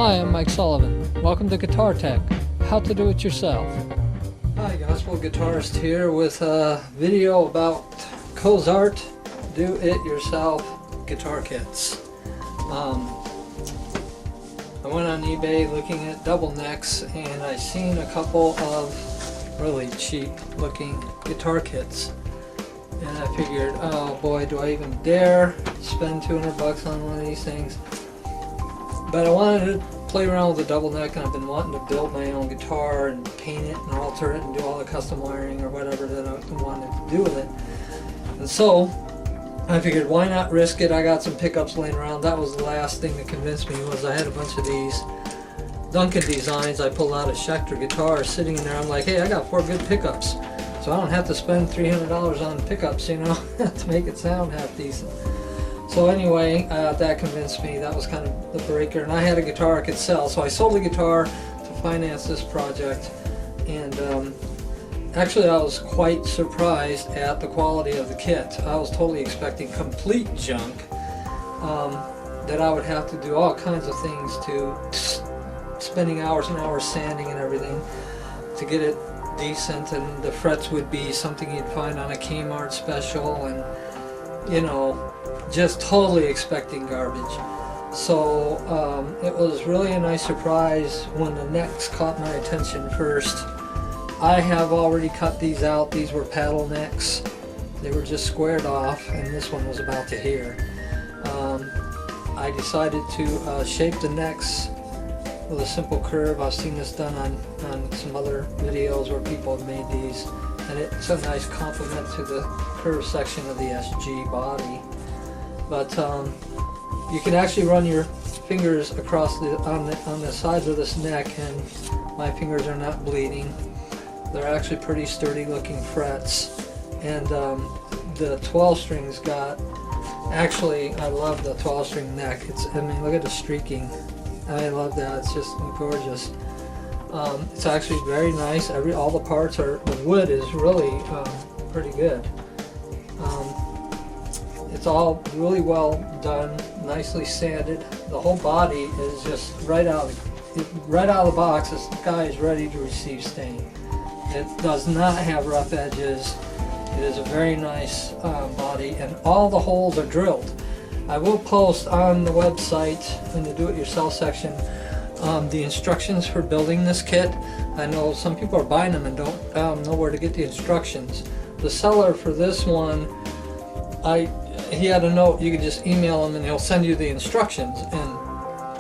Hi, I'm Mike Sullivan. Welcome to Guitar Tech, how to do it yourself. Hi, Gospel Guitarist here with a video about Cozart do-it-yourself guitar kits. I went on eBay looking at Doublenecks and I seen a couple of really cheap looking guitar kits. And I figured, oh boy, do I even dare spend 200 bucks on one of these things? But I wanted to play around with the Doubleneck, and I've been wanting to build my own guitar and paint it and alter it and do all the custom wiring or whatever that I wanted to do with it. And so I figured, why not risk it? I got some pickups laying around. That was the last thing that convinced me, was I had a bunch of these Duncan designs I pulled out of Schecter guitars sitting in there. I'm like, hey, I got 4 good pickups, so I don't have to spend $300 on pickups, you know, to make it sound half decent. So anyway, that convinced me. That was kind of the breaker, and I had a guitar I could sell, so I sold the guitar to finance this project. And actually I was quite surprised at the quality of the kit. I was totally expecting complete junk, that I would have to do all kinds of things to spending hours and hours sanding and everything to get it decent, and the frets would be something you'd find on a Kmart special, and you know, just totally expecting garbage. So it was really a nice surprise when the necks caught my attention first. I have already cut these out. These were paddle necks. They were just squared off, and this one was about to here. I decided to shape the necks with a simple curve. I've seen this done on some other videos where people have made these, and it's a nice complement to the curved section of the SG body. But you can actually run your fingers across on the sides of this neck, and my fingers are not bleeding. They're actually pretty sturdy looking frets, and the 12 strings got, actually I love the 12 string neck. I mean, look at the streaking. I love that. It's just gorgeous. It's actually very nice. All the parts are, the wood is really pretty good. It's all really well done, nicely sanded. The whole body is just right out of the box. This guy is ready to receive stain. It does not have rough edges. It is a very nice body, and all the holes are drilled. I will post on the website in the do-it-yourself section the instructions for building this kit. I know some people are buying them and don't know where to get the instructions. The seller for this one, he had a note, you could just email him and he'll send you the instructions. And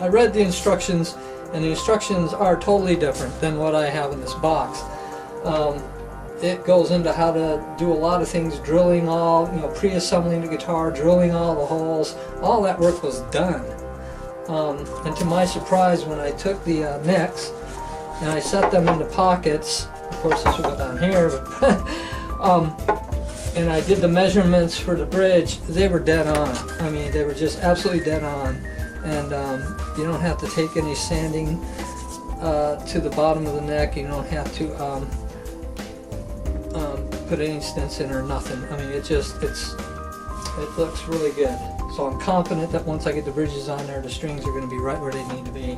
I read the instructions, and the instructions are totally different than what I have in this box. It goes into how to do a lot of things, drilling all, you know, pre-assembling the guitar, drilling all the holes. All that work was done. And to my surprise, when I took the necks and I set them into pockets, of course this will go down here, but and I did the measurements for the bridge, they were dead on. I mean, they were just absolutely dead on. And you don't have to take any sanding to the bottom of the neck. You don't have to put any stents in or nothing. I mean, it looks really good. So I'm confident that once I get the bridges on there, the strings are going to be right where they need to be.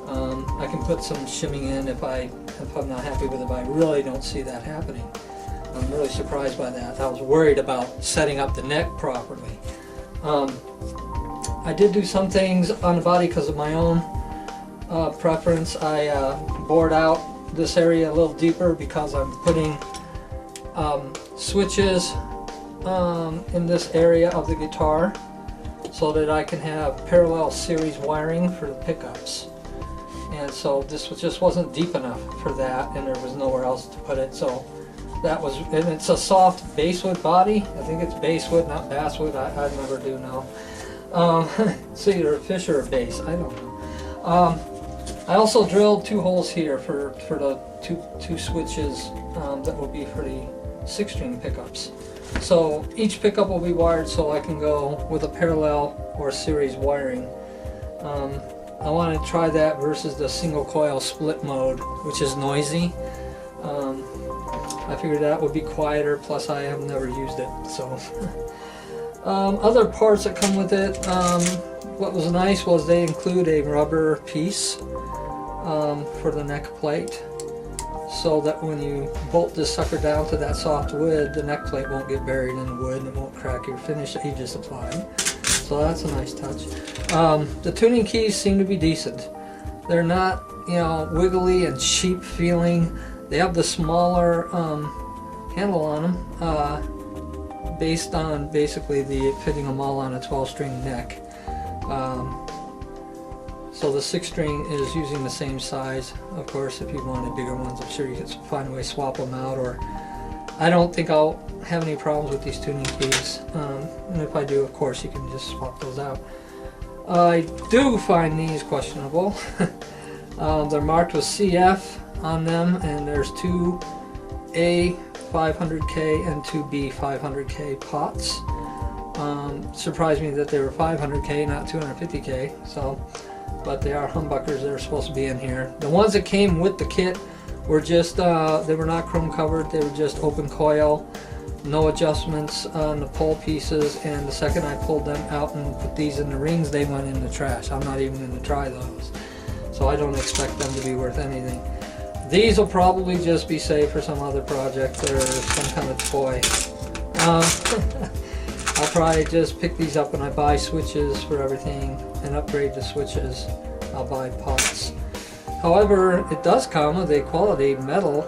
I can put some shimming in if I'm not happy with it, but I really don't see that happening. I'm really surprised by that. I was worried about setting up the neck properly. I did do some things on the body because of my own preference. I bored out this area a little deeper because I'm putting switches in this area of the guitar so that I can have parallel series wiring for the pickups. And so this just wasn't deep enough for that, and there was nowhere else to put it. So that was, and it's a soft basswood body. I think it's basswood, not basswood. I never do know. It's either Fisher or bass. I don't know. I also drilled 2 holes here for the two switches that will be for the 6-string pickups. So each pickup will be wired so I can go with a parallel or series wiring. I want to try that versus the single coil split mode, which is noisy. I figured that would be quieter, plus I have never used it. So Other parts that come with it, what was nice was they include a rubber piece for the neck plate, so that when you bolt this sucker down to that soft wood, the neck plate won't get buried in the wood and it won't crack your finish that you just applied. So that's a nice touch. The tuning keys seem to be decent. They're not, you know, wiggly and cheap feeling. They have the smaller handle on them, based on basically fitting them all on a 12-string neck. So the 6-string is using the same size. Of course, if you wanted bigger ones, I'm sure you could find a way to swap them out. Or I don't think I'll have any problems with these tuning keys. And if I do, of course, you can just swap those out. I do find these questionable. They're marked with CF on them, and there's two A 500K and two B 500K pots. Surprised me that they were 500K, not 250K. So, but they are humbuckers that are supposed to be in here. The ones that came with the kit were just, they were not chrome covered, they were just open coil, no adjustments on the pole pieces, and the second I pulled them out and put these in the rings, they went in the trash. I'm not even going to try those. So I don't expect them to be worth anything. These will probably just be saved for some other project or some kind of toy. I'll probably just pick these up when I buy switches for everything and upgrade the switches. I'll buy pots. However, it does come with a quality metal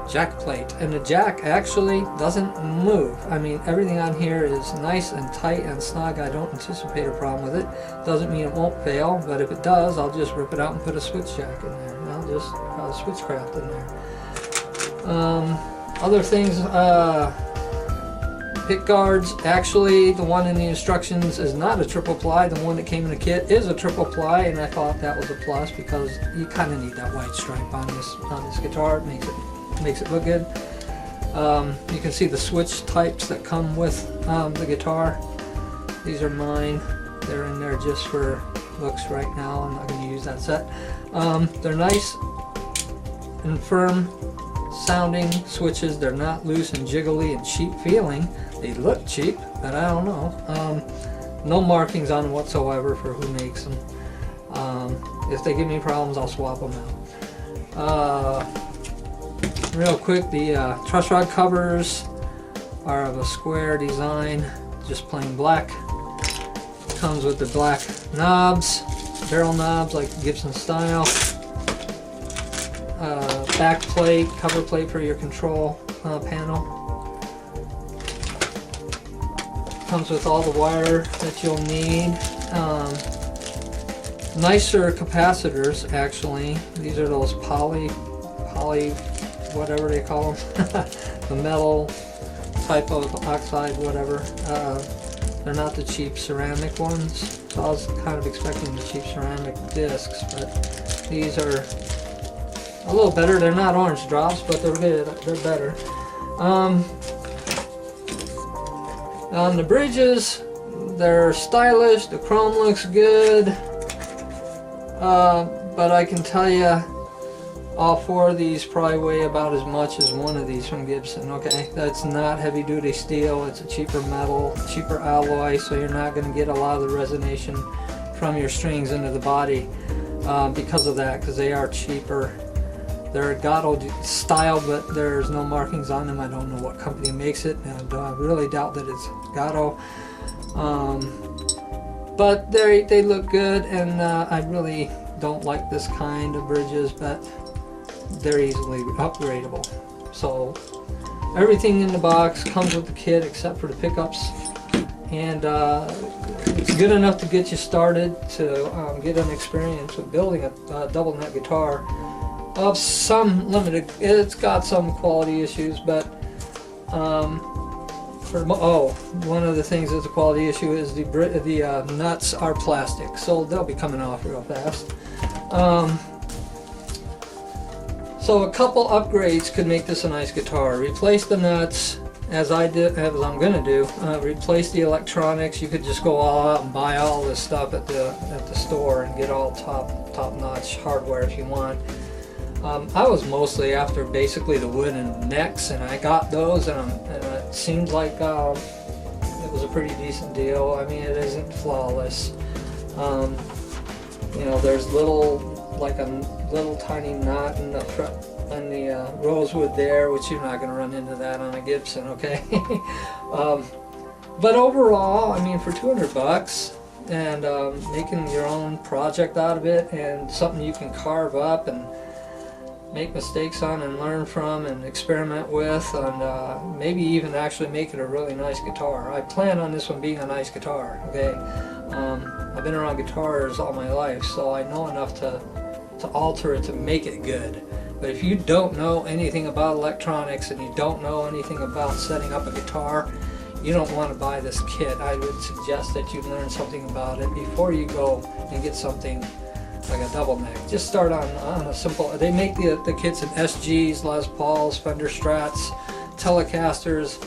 jack plate, and the jack actually doesn't move. I mean, everything on here is nice and tight and snug. I don't anticipate a problem with it. Doesn't mean it won't fail, but if it does, I'll just rip it out and put a switch jack in there. I'll just switchcraft in there. Other things, pick guards. Actually, the one in the instructions is not a triple ply. The one that came in the kit is a triple ply, and I thought that was a plus because you kind of need that white stripe on this guitar. It makes it look good. You can see the switch types that come with the guitar. These are mine. They're in there just for looks right now. I'm not going to use that set. They're nice and firm sounding switches. They're not loose and jiggly and cheap feeling. They look cheap, but I don't know. No markings on them whatsoever for who makes them. If they give me problems, I'll swap them out. Real quick, the truss rod covers are of a square design, just plain black. Comes with the black knobs, barrel knobs like Gibson style. Back plate, cover plate for your control panel. Comes with all the wire that you'll need. Nicer capacitors, actually. These are those poly, whatever they call them. The metal type of oxide, whatever. They're not the cheap ceramic ones. So I was kind of expecting the cheap ceramic discs, but these are a little better. They're not orange drops, but they're good. They're better. On the bridges, they're stylish. The chrome looks good. But I can tell you, all four of these probably weigh about as much as one of these from Gibson. Okay, that's not heavy duty steel. It's a cheaper metal, cheaper alloy, so you're not going to get a lot of the resonation from your strings into the body because of that, because they are cheaper. They're Gatto style, but there's no markings on them. I don't know what company makes it, and I really doubt that it's Gatto. But they look good, and I really don't like this kind of bridges, but they're easily upgradable. So everything in the box comes with the kit except for the pickups, and it's good enough to get you started to get an experience with building a double neck guitar of some limited. It's got some quality issues, but one of the things that's a quality issue is the nuts are plastic, so they'll be coming off real fast. So a couple upgrades could make this a nice guitar. Replace the nuts, as I'm going to do. Replace the electronics. You could just go all out and buy all this stuff at the store and get all top-notch hardware if you want. I was mostly after basically the wooden necks, and I got those, and it seemed like It was a pretty decent deal. I mean, it isn't flawless. You know, there's like a little tiny knot in the rosewood there, which you're not going to run into that on a Gibson, okay? But overall, I mean, for 200 bucks and making your own project out of it and something you can carve up and make mistakes on and learn from and experiment with, and maybe even actually make it a really nice guitar. I plan on this one being a nice guitar, okay? I've been around guitars all my life, so I know enough to alter it to make it good. But if you don't know anything about electronics and you don't know anything about setting up a guitar, you don't want to buy this kit. I would suggest that you learn something about it before you go and get something like a Doubleneck. Just start on a simple. They make the kits in SGs, Les Pauls, Fender Strats, Telecasters.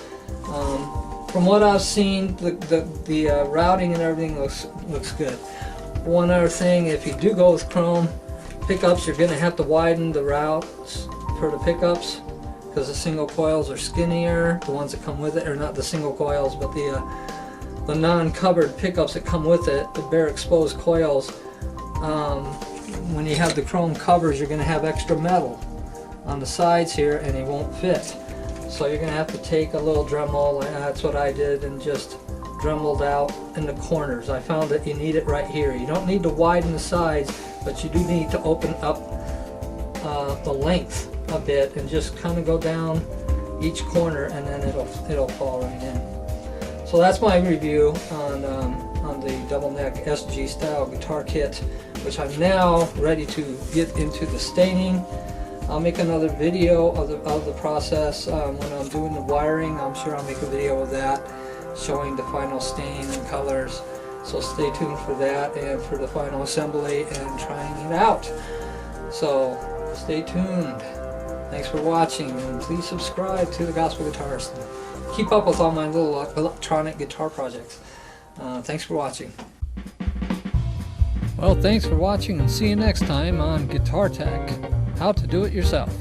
From what I've seen, the routing and everything looks good. One other thing, if you do go with chrome pickups, you're going to have to widen the routes for the pickups because the single coils are skinnier. The ones that come with it, or not the single coils, but the non-covered pickups that come with it, the bare exposed coils. When you have the chrome covers, you're going to have extra metal on the sides here, and it won't fit. So you're going to have to take a little Dremel, and that's what I did, and just Dremeled out in the corners. I found that you need it right here. You don't need to widen the sides, but you do need to open up the length a bit and just kind of go down each corner, and then it'll fall right in. So that's my review on the Doubleneck SG style guitar kit, which I'm now ready to get into the staining. I'll make another video of the process when I'm doing the wiring. I'm sure I'll make a video of that, showing the final stain and colors. So stay tuned for that and for the final assembly and trying it out. So stay tuned. Thanks for watching, and please subscribe to the Gospel Guitarist. Keep up with all my little electronic guitar projects. Thanks for watching. Well, thanks for watching, and see you next time on Guitar Tech, how to do it yourself.